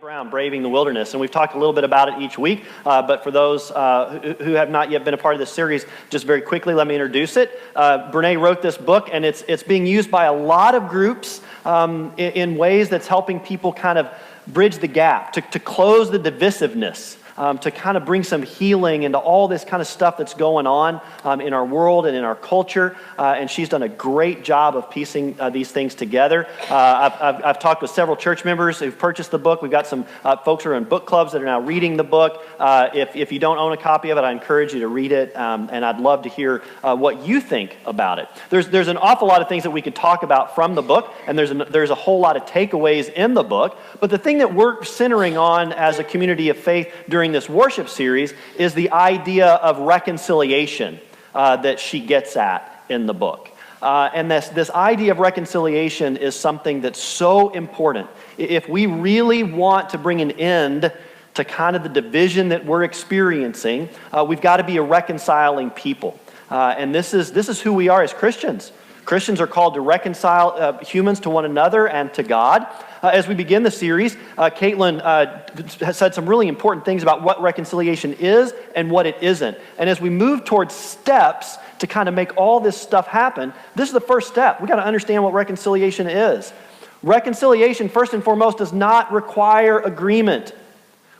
Brown, Braving the Wilderness, and we've talked a little bit about it each week, but for those who have not yet been a part of this series, just very quickly, let me introduce it. Brene wrote this book, and it's being used by a lot of groups in ways that's helping people kind of bridge the gap, to close the divisiveness, to kind of bring some healing into all this kind of stuff that's going on in our world and in our culture. And she's done a great job of piecing these things together. I've talked with several church members who've purchased the book. We've got some folks who are in book clubs that are now reading the book. If you don't own a copy of it, I encourage you to read it. And I'd love to hear what you think about it. There's an awful lot of things that we could talk about from the book, and there's a whole lot of takeaways in the book. But the thing that we're centering on as a community of faith during this worship series is the idea of reconciliation that she gets at in the book. And this idea of reconciliation is something that's so important. If we really want to bring an end to kind of the division that we're experiencing, we've got to be a reconciling people. And this is who we are as Christians. Christians are called to reconcile humans to one another and to God. As we begin the series, Caitlin has said some really important things about what reconciliation is and what it isn't. And as we move towards steps to kind of make all this stuff happen, this is the first step. We've got to understand what reconciliation is. Reconciliation, first and foremost, does not require agreement.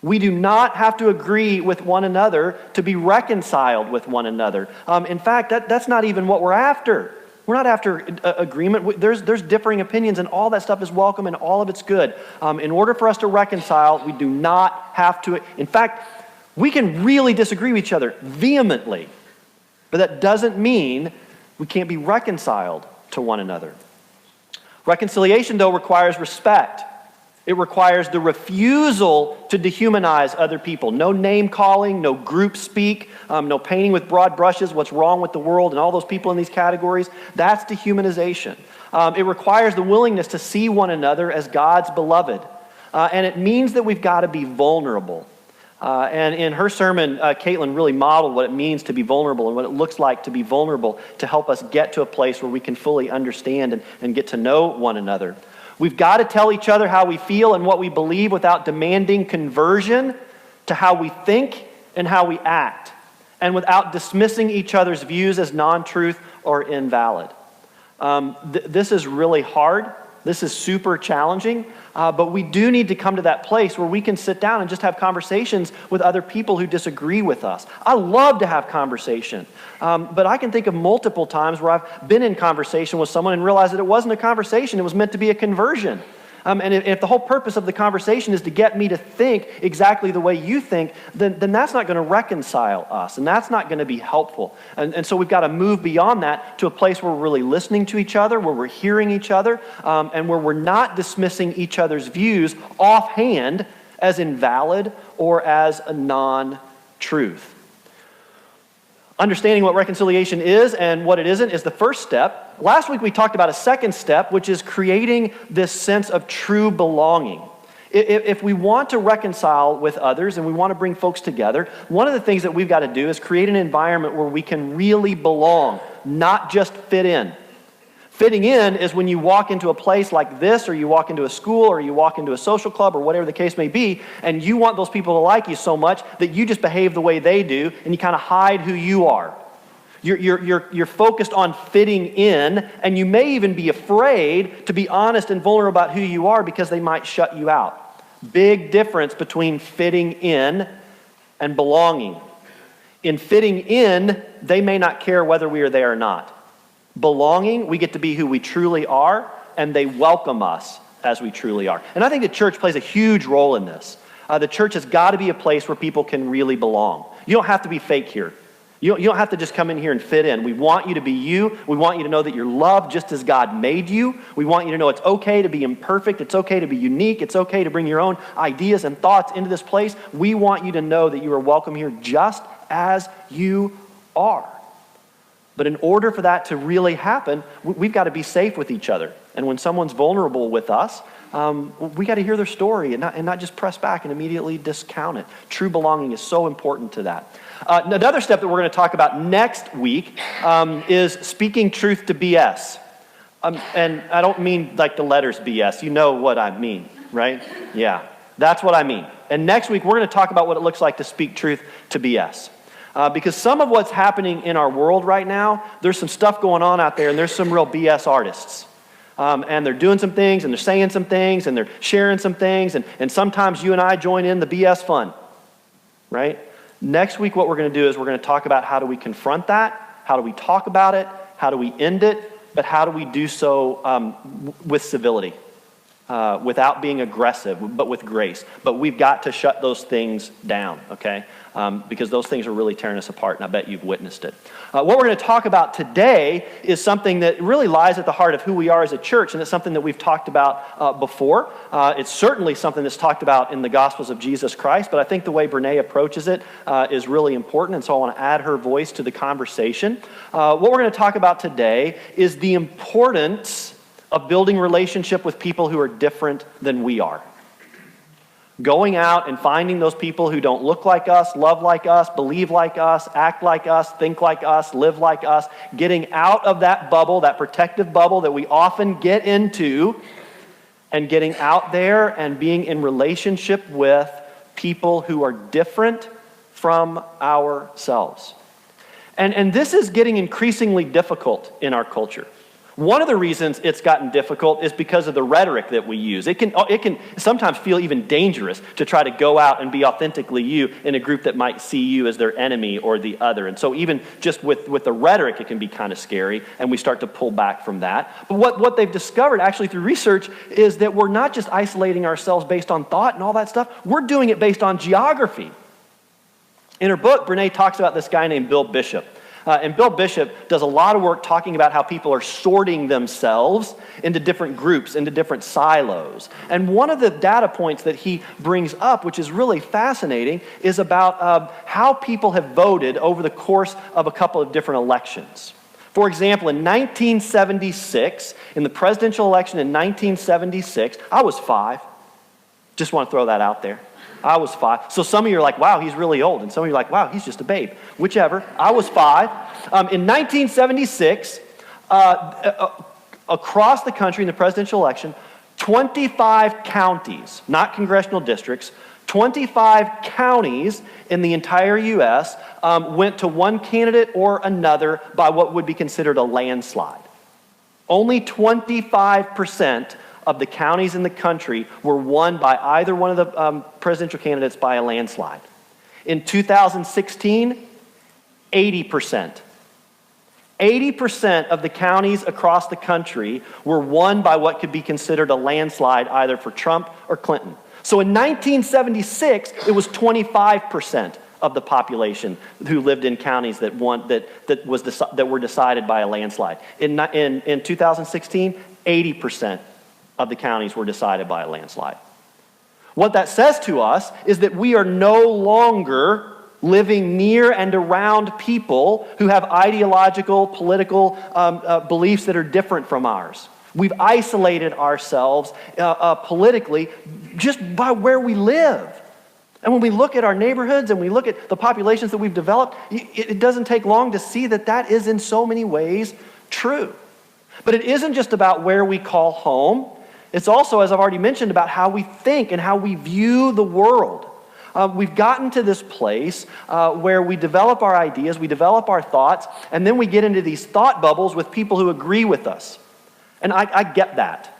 We do not have to agree with one another to be reconciled with one another. In fact, that's not even what we're after. We're not after agreement. There's differing opinions, and all that stuff is welcome, and all of it's good. In order for us to reconcile, we do not have to. In fact, we can really disagree with each other vehemently, but that doesn't mean we can't be reconciled to one another. Reconciliation, though, requires respect. It requires the refusal to dehumanize other people. No name calling, no group speak, no painting with broad brushes what's wrong with the world and all those people in these categories. That's dehumanization. It requires the willingness to see one another as God's beloved. And it means that we've got to be vulnerable. And in her sermon, Caitlin really modeled what it means to be vulnerable and what it looks like to be vulnerable to help us get to a place where we can fully understand and get to know one another. We've got to tell each other how we feel and what we believe without demanding conversion to how we think and how we act, and without dismissing each other's views as non-truth or invalid. This is really hard. This is super challenging, but we do need to come to that place where we can sit down and just have conversations with other people who disagree with us. I love to have conversation, but I can think of multiple times where I've been in conversation with someone and realized that it wasn't a conversation, it was meant to be a conversion. And if the whole purpose of the conversation is to get me to think exactly the way you think, then that's not going to reconcile us, and that's not going to be helpful. And so we've got to move beyond that to a place where we're really listening to each other, where we're hearing each other, and where we're not dismissing each other's views offhand as invalid or as a non-truth. Understanding what reconciliation is and what it isn't is the first step. Last week we talked about a second step, which is creating this sense of true belonging. If we want to reconcile with others and we want to bring folks together, one of the things that we've got to do is create an environment where we can really belong, not just fit in. Fitting in is when you walk into a place like this, or you walk into a school, or you walk into a social club, or whatever the case may be, and you want those people to like you so much that you just behave the way they do, and you kind of hide who you are. You're focused on fitting in, and you may even be afraid to be honest and vulnerable about who you are because they might shut you out. Big difference between fitting in and belonging. In fitting in, they may not care whether we are there or not. Belonging, we get to be who we truly are, and they welcome us as we truly are. And I think the church plays a huge role in this. The church has got to be a place where people can really belong. You don't have to be fake here. You don't have to just come in here and fit in. We want you to be you. We want you to know that you're loved just as God made you. We want you to know it's okay to be imperfect. It's okay to be unique. It's okay to bring your own ideas and thoughts into this place. We want you to know that you are welcome here just as you are. But in order for that to really happen, we've got to be safe with each other. And when someone's vulnerable with us, we got to hear their story and not just press back and immediately discount it. True belonging is so important to that. Another step that we're going to talk about next week is speaking truth to BS. And I don't mean like the letters BS. You know what I mean, right? Yeah. That's what I mean. And next week, we're going to talk about what it looks like to speak truth to BS. Because some of what's happening in our world right now, there's some stuff going on out there, and there's some real BS artists. And they're doing some things, and they're saying some things, and they're sharing some things, and sometimes you and I join in the BS fun, right? Next week, what we're going to do is we're going to talk about how do we confront that, how do we talk about it, how do we end it, but how do we do so with civility, without being aggressive, but with grace. But we've got to shut those things down, okay? Because those things are really tearing us apart, and I bet you've witnessed it. What we're going to talk about today is something that really lies at the heart of who we are as a church, and it's something that we've talked about before. It's certainly something that's talked about in the Gospels of Jesus Christ, but I think the way Brene approaches it is really important, and so I want to add her voice to the conversation. What we're going to talk about today is the importance of building relationship with people who are different than we are. Going out and finding those people who don't look like us, love like us, believe like us, act like us, think like us, live like us, getting out of that bubble, that protective bubble that we often get into, and getting out there and being in relationship with people who are different from ourselves. And this is getting increasingly difficult in our culture. One of the reasons it's gotten difficult is because of the rhetoric that we use. It can sometimes feel even dangerous to try to go out and be authentically you in a group that might see you as their enemy or the other. And so even just with the rhetoric, it can be kind of scary, and we start to pull back from that. But what they've discovered actually through research is that we're not just isolating ourselves based on thought and all that stuff. We're doing it based on geography. In her book, Brene talks about this guy named Bill Bishop. And Bill Bishop does a lot of work talking about how people are sorting themselves into different groups, into different silos. And one of the data points that he brings up, which is really fascinating, is about how people have voted over the course of a couple of different elections. For example, in 1976, in the presidential election in 1976, I was 5. Just want to throw that out there. I was 5. So some of you are like, wow, he's really old. And some of you are like, wow, he's just a babe. Whichever. I was 5. In 1976, across the country in the presidential election, 25 counties, not congressional districts, 25 counties in the entire U.S. Went to one candidate or another by what would be considered a landslide. Only 25% of the counties in the country were won by either one of the presidential candidates by a landslide. In 2016, 80%. 80% of the counties across the country were won by what could be considered a landslide either for Trump or Clinton. So in 1976, it was 25% of the population who lived in counties that were decided by a landslide. In 2016, 80% of the counties were decided by a landslide. What that says to us is that we are no longer living near and around people who have ideological, political beliefs that are different from ours. We've isolated ourselves politically just by where we live. And when we look at our neighborhoods and we look at the populations that we've developed, it doesn't take long to see that that is in so many ways true. But it isn't just about where we call home. It's also, as I've already mentioned, about how we think and how we view the world. We've gotten to this place where we develop our ideas, we develop our thoughts, and then we get into these thought bubbles with people who agree with us. And I get that.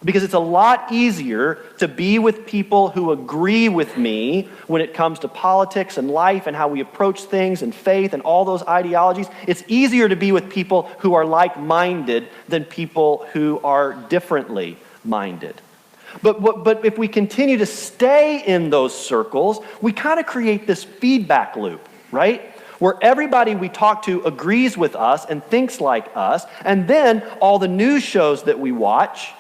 Because it's a lot easier to be with people who agree with me when it comes to politics and life and how we approach things and faith and all those ideologies. It's easier to be with people who are like-minded than people who are differently minded. But if we continue to stay in those circles, we kind of create this feedback loop, right? Where everybody we talk to agrees with us and thinks like us, and then all the news shows that we watch,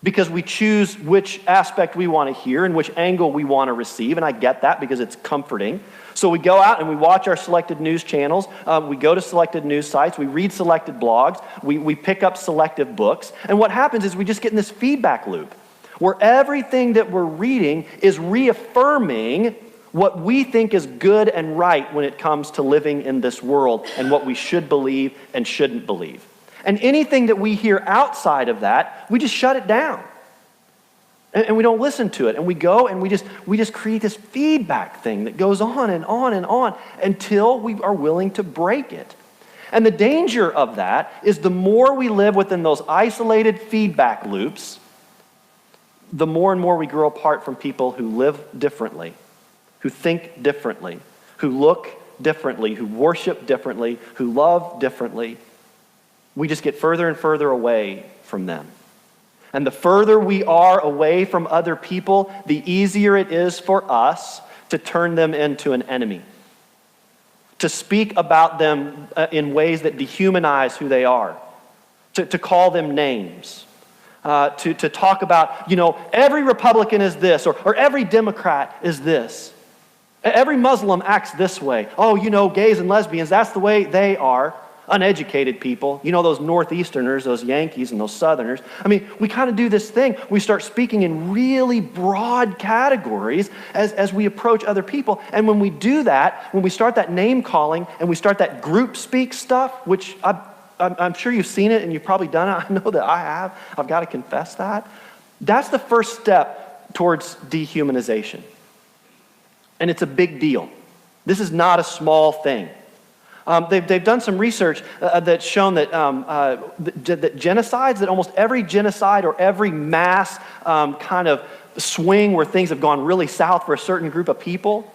because we choose which aspect we want to hear and which angle we want to receive, and I get that because it's comforting. So we go out and we watch our selected news channels, we go to selected news sites, we read selected blogs, we pick up selective books, and what happens is we just get in this feedback loop where everything that we're reading is reaffirming what we think is good and right when it comes to living in this world and what we should believe and shouldn't believe. And anything that we hear outside of that, we just shut it down. And we don't listen to it. And we go and we just create this feedback thing that goes on and on and on until we are willing to break it. And the danger of that is the more we live within those isolated feedback loops, the more and more we grow apart from people who live differently, who think differently, who look differently, who worship differently, who love differently. We just get further and further away from them. And the further we are away from other people, the easier it is for us to turn them into an enemy, to speak about them in ways that dehumanize who they are, to call them names, to talk about, every Republican is this, or every Democrat is this. Every Muslim acts this way. Oh, gays and lesbians, that's the way they are. Uneducated people, those Northeasterners, those Yankees and those Southerners. We kind of do this thing. We start speaking in really broad categories as we approach other people. And when we do that, when we start that name calling and we start that group speak stuff, which I'm sure you've seen it and you've probably done it. I know that I have. I've got to confess that. That's the first step towards dehumanization. And it's a big deal. This is not a small thing. They've done some research that's shown that genocides, that almost every genocide or every mass kind of swing where things have gone really south for a certain group of people,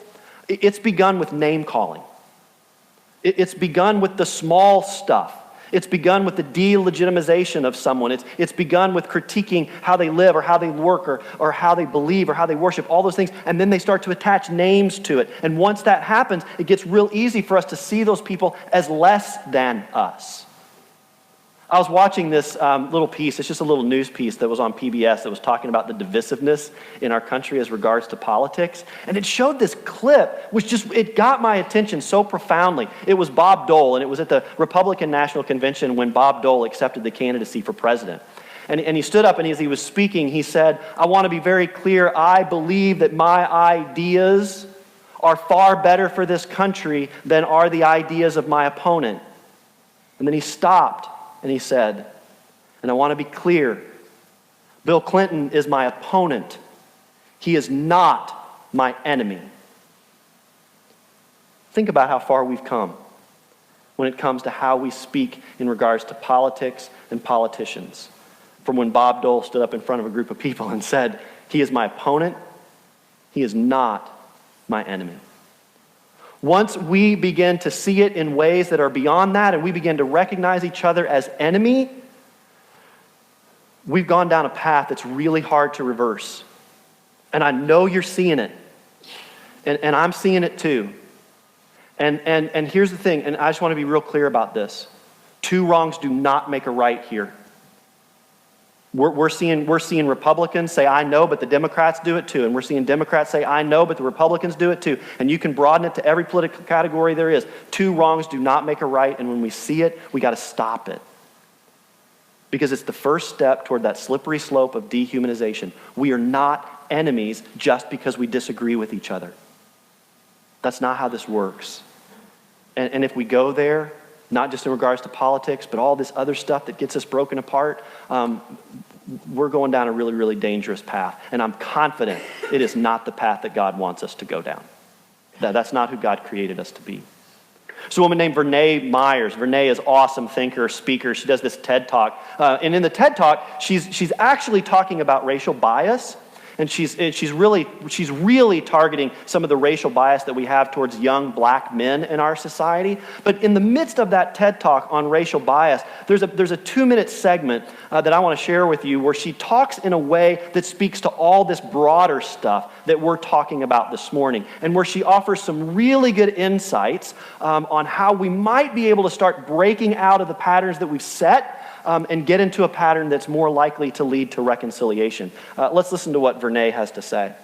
it's begun with name calling. It's begun with the small stuff. It's begun with the delegitimization of someone. It's begun with critiquing how they live or how they work or how they believe or how they worship, all those things. And then they start to attach names to it. And once that happens, it gets real easy for us to see those people as less than us. I was watching this little piece. It's just a little news piece that was on PBS that was talking about the divisiveness in our country as regards to politics. And it showed this clip, which it got my attention so profoundly. It was Bob Dole, and it was at the Republican National Convention when Bob Dole accepted the candidacy for president. And he stood up, and as he was speaking, he said, "I want to be very clear. I believe that my ideas are far better for this country than are the ideas of my opponent." And then he stopped. And he said, and I want to be clear, Bill Clinton is my opponent. He is not my enemy. Think about how far we've come when it comes to how we speak in regards to politics and politicians. From when Bob Dole stood up in front of a group of people and said, he is my opponent, he is not my enemy. Once we begin to see it in ways that are beyond that and we begin to recognize each other as enemy, we've gone down a path that's really hard to reverse. And I know you're seeing it. And I'm seeing it too. And here's the thing, and I just want to be real clear about this. Two wrongs do not make a right here. We're seeing Republicans say, I know, but the Democrats do it too. And we're seeing Democrats say, I know, but the Republicans do it too. And you can broaden it to every political category there is. Two wrongs do not make a right. And when we see it, we got to stop it. Because it's the first step toward that slippery slope of dehumanization. We are not enemies just because we disagree with each other. That's not how this works. And if we go there, not just in regards to politics, but all this other stuff that gets us broken apart, we're going down a really, really dangerous path. And I'm confident it is not the path that God wants us to go down. That's not who God created us to be. So a woman named Verna Myers. Verna is an awesome thinker, speaker. She does this TED Talk. And in the TED Talk, she's actually talking about racial bias. And she's really targeting some of the racial bias that we have towards young black men in our society. But in the midst of that TED Talk on racial bias, there's a 2-minute segment that I want to share with you where she talks in a way that speaks to all this broader stuff that we're talking about this morning, and where she offers some really good insights on how we might be able to start breaking out of the patterns that we've set and get into a pattern that's more likely to lead to reconciliation. Let's listen to what Verna has to say.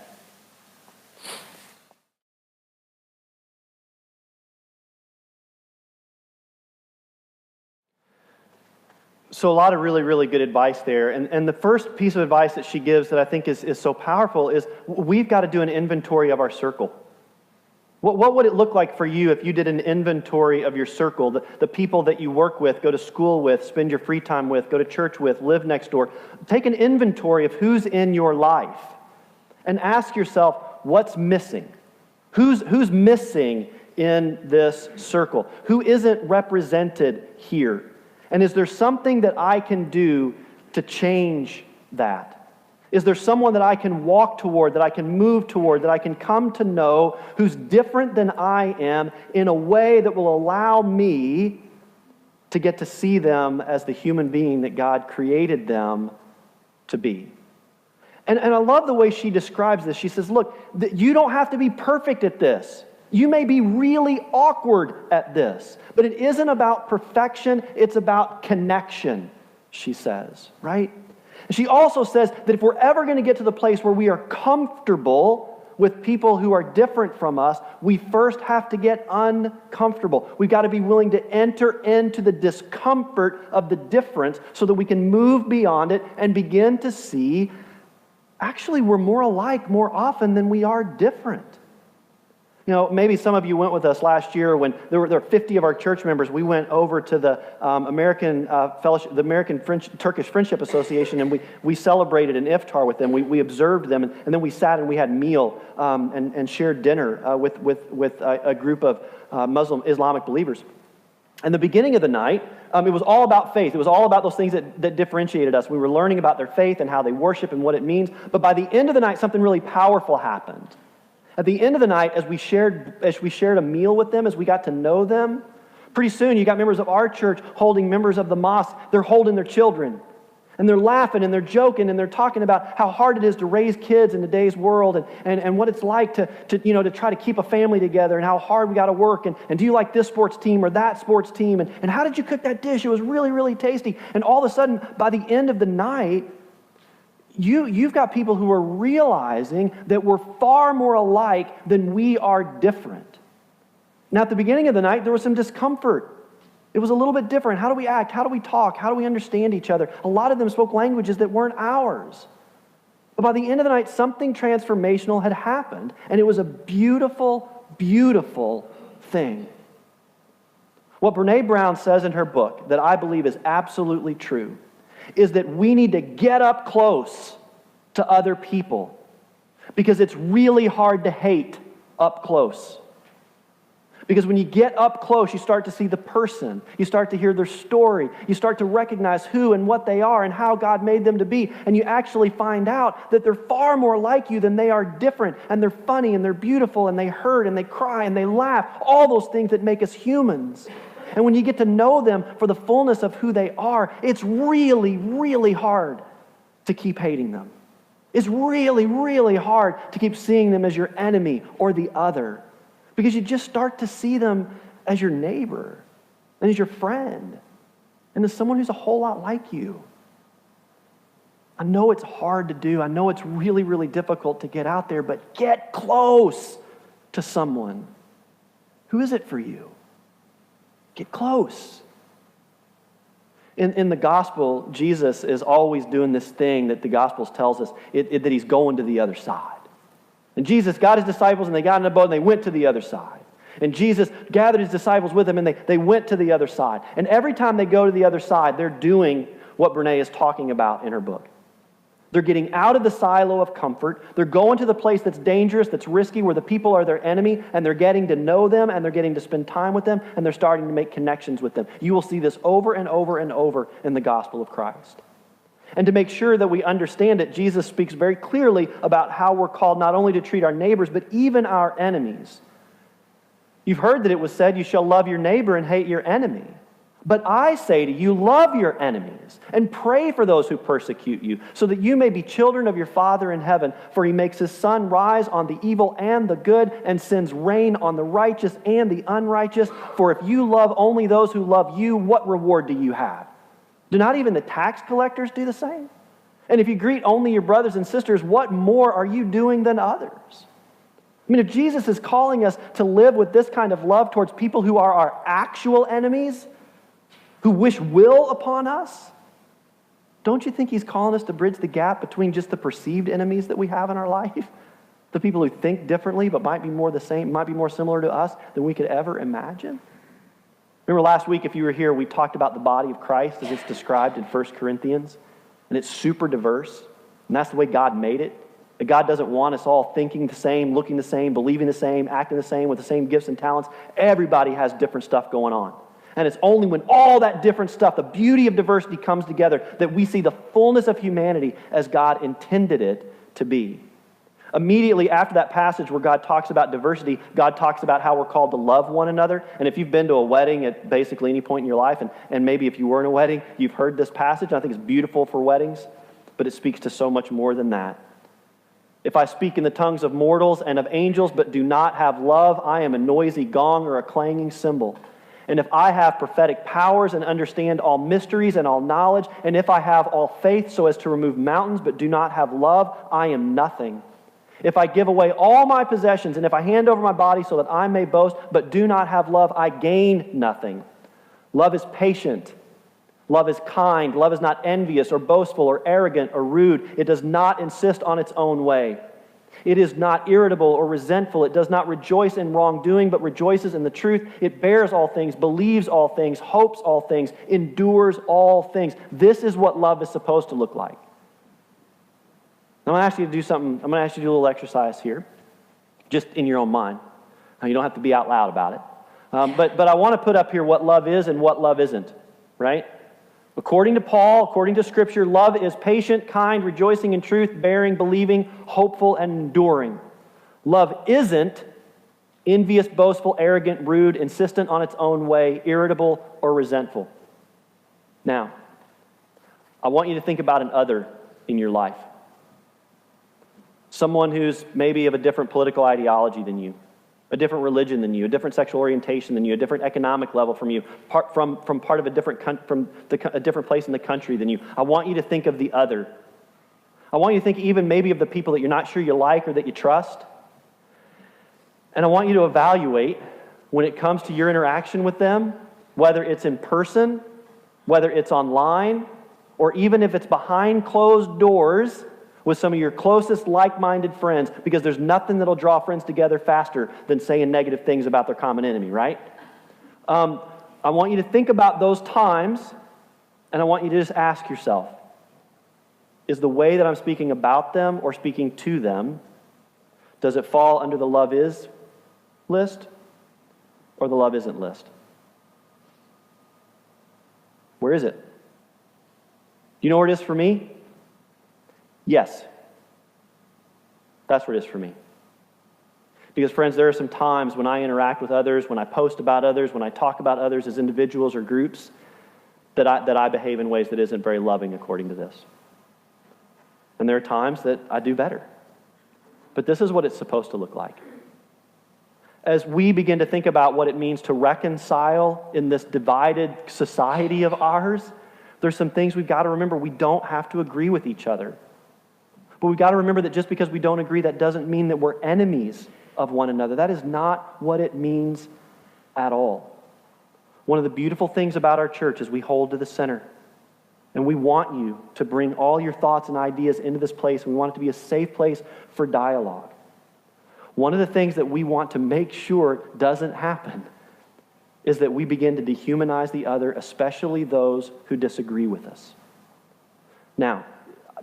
So a lot of really, really good advice there. And the first piece of advice that she gives that I think is so powerful is we've got to do an inventory of our circle. What would it look like for you if you did an inventory of your circle, the people that you work with, go to school with, spend your free time with, go to church with, live next door? Take an inventory of who's in your life and ask yourself, what's missing? Who's missing in this circle? Who isn't represented here? And is there something that I can do to change that? Is there someone that I can walk toward, that I can move toward, that I can come to know who's different than I am in a way that will allow me to get to see them as the human being that God created them to be? And I love the way she describes this. She says, look, you don't have to be perfect at this. You may be really awkward at this, but it isn't about perfection, it's about connection, she says, right? She also says that if we're ever going to get to the place where we are comfortable with people who are different from us, we first have to get uncomfortable. We've got to be willing to enter into the discomfort of the difference so that we can move beyond it and begin to see, actually, we're more alike more often than we are different. You know, maybe some of you went with us last year when there were 50 of our church members. We went over to the American Fellowship, the American Turkish Friendship Association, and we celebrated an iftar with them. We observed them, and then we sat and we had meal and shared dinner with a group of Muslim Islamic believers. And the beginning of the night, it was all about faith. It was all about those things that differentiated us. We were learning about their faith and how they worship and what it means. But by the end of the night, something really powerful happened. At the end of the night, as we shared a meal with them, as we got to know them, pretty soon you got members of our church holding members of the mosque. They're holding their children. And they're laughing and they're joking and they're talking about how hard it is to raise kids in today's world and what it's like to try to keep a family together and how hard we got to work. And do you like this sports team or that sports team? And how did you cook that dish? It was really, really tasty. And all of a sudden, by the end of the night, You've got people who are realizing that we're far more alike than we are different. Now, at the beginning of the night, there was some discomfort. It was a little bit different. How do we act? How do we talk? How do we understand each other? A lot of them spoke languages that weren't ours. But by the end of the night, something transformational had happened, and it was a beautiful, beautiful thing. What Brene Brown says in her book that I believe is absolutely true is that we need to get up close to other people because it's really hard to hate up close. Because when you get up close, you start to see the person. You start to hear their story. You start to recognize who and what they are and how God made them to be. And you actually find out that they're far more like you than they are different. And they're funny and they're beautiful and they hurt and they cry and they laugh. All those things that make us humans. And when you get to know them for the fullness of who they are, it's really, really hard to keep hating them. It's really, really hard to keep seeing them as your enemy or the other. Because you just start to see them as your neighbor and as your friend and as someone who's a whole lot like you. I know it's hard to do. I know it's really, really difficult to get out there, but get close to someone. Who is it for you? Get close. In the gospel, Jesus is always doing this thing that the Gospels tells us, that he's going to the other side. And Jesus got his disciples and they got in a boat and they went to the other side. And Jesus gathered his disciples with him and they went to the other side. And every time they go to the other side, they're doing what Brene is talking about in her book. They're getting out of the silo of comfort. They're going to the place that's dangerous, that's risky, where the people are their enemy, and they're getting to know them, and they're getting to spend time with them, and they're starting to make connections with them. You will see this over and over and over in the gospel of Christ. And to make sure that we understand it, Jesus speaks very clearly about how we're called not only to treat our neighbors, but even our enemies. You've heard that it was said, you shall love your neighbor and hate your enemy. But I say to you, love your enemies and pray for those who persecute you, so that you may be children of your Father in heaven. For he makes his sun rise on the evil and the good, and sends rain on the righteous and the unrighteous. For if you love only those who love you, what reward do you have? Do not even the tax collectors do the same? And if you greet only your brothers and sisters, what more are you doing than others? I mean, if Jesus is calling us to live with this kind of love towards people who are our actual enemies, who wish will upon us, don't you think he's calling us to bridge the gap between just the perceived enemies that we have in our life? The people who think differently but might be more the same, might be more similar to us than we could ever imagine. Remember last week, if you were here, we talked about the body of Christ as it's described in 1 Corinthians. And it's super diverse. And that's the way God made it. That God doesn't want us all thinking the same, looking the same, believing the same, acting the same, with the same gifts and talents. Everybody has different stuff going on. And it's only when all that different stuff, the beauty of diversity, comes together that we see the fullness of humanity as God intended it to be. Immediately after that passage where God talks about diversity, God talks about how we're called to love one another. And if you've been to a wedding at basically any point in your life, and maybe if you were in a wedding, you've heard this passage. I think it's beautiful for weddings, but it speaks to so much more than that. If I speak in the tongues of mortals and of angels, but do not have love, I am a noisy gong or a clanging cymbal. And if I have prophetic powers and understand all mysteries and all knowledge, and if I have all faith so as to remove mountains, but do not have love, I am nothing. If I give away all my possessions, and if I hand over my body so that I may boast, but do not have love, I gain nothing. Love is patient. Love is kind. Love is not envious or boastful or arrogant or rude. It does not insist on its own way. It is not irritable or resentful. It does not rejoice in wrongdoing, but rejoices in the truth. It bears all things, believes all things, hopes all things, endures all things. This is what love is supposed to look like. I'm going to ask you to do something. I'm going to ask you to do a little exercise here, just in your own mind. Now, you don't have to be out loud about it. But I want to put up here what love is and what love isn't, right? According to Paul, according to Scripture, love is patient, kind, rejoicing in truth, bearing, believing, hopeful, and enduring. Love isn't envious, boastful, arrogant, rude, insistent on its own way, irritable, or resentful. Now, I want you to think about an other in your life. Someone who's maybe of a different political ideology than you, a different religion than you, a different sexual orientation than you, a different economic level from you, from part of a different place in the country than you. I want you to think of the other. I want you to think even maybe of the people that you're not sure you like or that you trust. And I want you to evaluate when it comes to your interaction with them, whether it's in person, whether it's online, or even if it's behind closed doors with some of your closest like-minded friends, because there's nothing that'll draw friends together faster than saying negative things about their common enemy, right? I want you to think about those times, and I want you to just ask yourself, is the way that I'm speaking about them or speaking to them, does it fall under the love is list or the love isn't list? Where is it? Do you know where it is for me? Yes. That's where it is for me. Because, friends, there are some times when I interact with others, when I post about others, when I talk about others as individuals or groups, that I behave in ways that isn't very loving according to this. And there are times that I do better. But this is what it's supposed to look like. As we begin to think about what it means to reconcile in this divided society of ours, there's some things we've got to remember. We don't have to agree with each other. But we've got to remember that just because we don't agree, that doesn't mean that we're enemies of one another. That is not what it means at all. One of the beautiful things about our church is we hold to the center. And we want you to bring all your thoughts and ideas into this place. We want it to be a safe place for dialogue. One of the things that we want to make sure doesn't happen is that we begin to dehumanize the other, especially those who disagree with us. Now,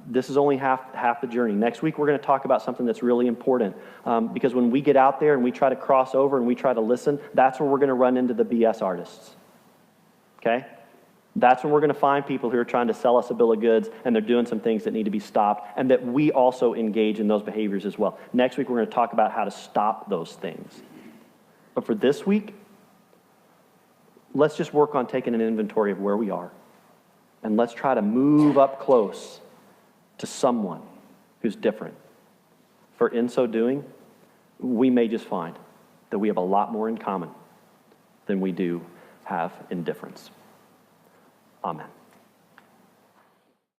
this is only half the journey. Next week, we're going to talk about something that's really important, because when we get out there and we try to cross over and we try to listen, that's where we're going to run into the BS artists. Okay? That's when we're going to find people who are trying to sell us a bill of goods, and they're doing some things that need to be stopped, and that we also engage in those behaviors as well. Next week, we're going to talk about how to stop those things. But for this week, let's just work on taking an inventory of where we are, and let's try to move up close to someone who's different. For in so doing, we may just find that we have a lot more in common than we do have in difference. Amen.